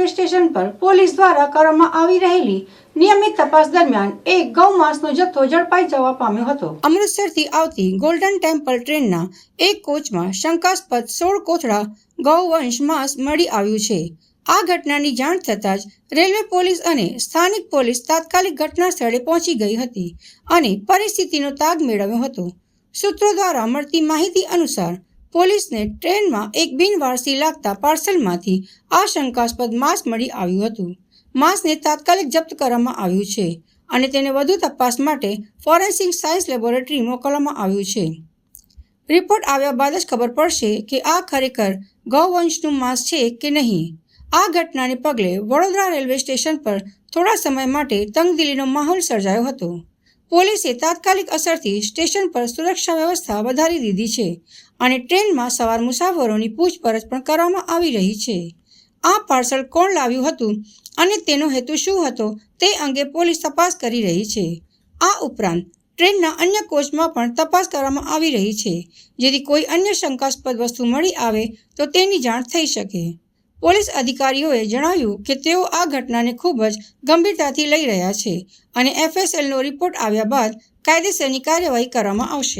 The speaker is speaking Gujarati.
રેલવે સ્ટેશન પર પોલીસ દ્વારા કરવામાં આવી રહેલી નિયમિત તપાસ દરમિયાન એક ગૌમાંસનો જથ્થો ઝડપાઈ જવા પામ્યો હતો। અમૃતસરથી આવતી ગોલ્ડન ટેમ્પલ ટ્રેનના એક કોચમાં શંકાસ્પદ 16 કોથળા ગૌવંશ માંસ મળી આવ્યું છે। આ ઘટનાની જાણ થતાં જ રેલવે પોલીસ અને સ્થાનિક પોલીસ તાત્કાલિક ઘટના સ્થળે પહોંચી ગઈ હતી અને પરિસ્થિતિનો તાગ મેળવ્યો હતો। સૂત્રો દ્વારા મળતી માહિતી અનુસાર પોલીસને ટ્રેનમાં એક બિનવારસી લાગતા પાર્સલમાંથી આ શંકાસ્પદ માંસ મળી આવ્યું હતું। માંસને તાત્કાલિક જપ્ત કરવામાં આવ્યું છે અને તેને વધુ તપાસ માટે ફોરેન્સિક સાયન્સ લેબોરેટરી મોકલવામાં આવ્યું છે। રિપોર્ટ આવ્યા બાદ જ ખબર પડશે કે આ ખરેખર ગૌવંશનું માંસ છે કે નહીં। આ ઘટનાને પગલે વડોદરા રેલવે સ્ટેશન પર થોડા સમય માટે તંગદિલીનો માહોલ સર્જાયો હતો। પોલીસે તાત્કાલિક અસરથી સ્ટેશન પર સુરક્ષા વ્યવસ્થા વધારી દીધી છે અને ટ્રેનમાં સવાર મુસાફરોની પૂછપરછ પણ કરવામાં આવી રહી છે। આ પાર્સલ કોણ લાવ્યું હતું અને તેનો હેતુ શું હતો તે અંગે પોલીસ તપાસ કરી રહી છે। આ ઉપરાંત ટ્રેનના અન્ય કોચમાં પણ તપાસ કરવામાં આવી રહી છે જેથી કોઈ અન્ય શંકાસ્પદ વસ્તુ મળી આવે તો તેની જાણ થઈ શકે। પોલીસ અધિકારીઓએ જણાવ્યું કે તેઓ આ ઘટનાને ખૂબ જ ગંભીરતાથી લઈ રહ્યા છે અને FSLનો રિપોર્ટ આવ્યા બાદ કાયદેસરની કાર્યવાહી કરવામાં આવશે।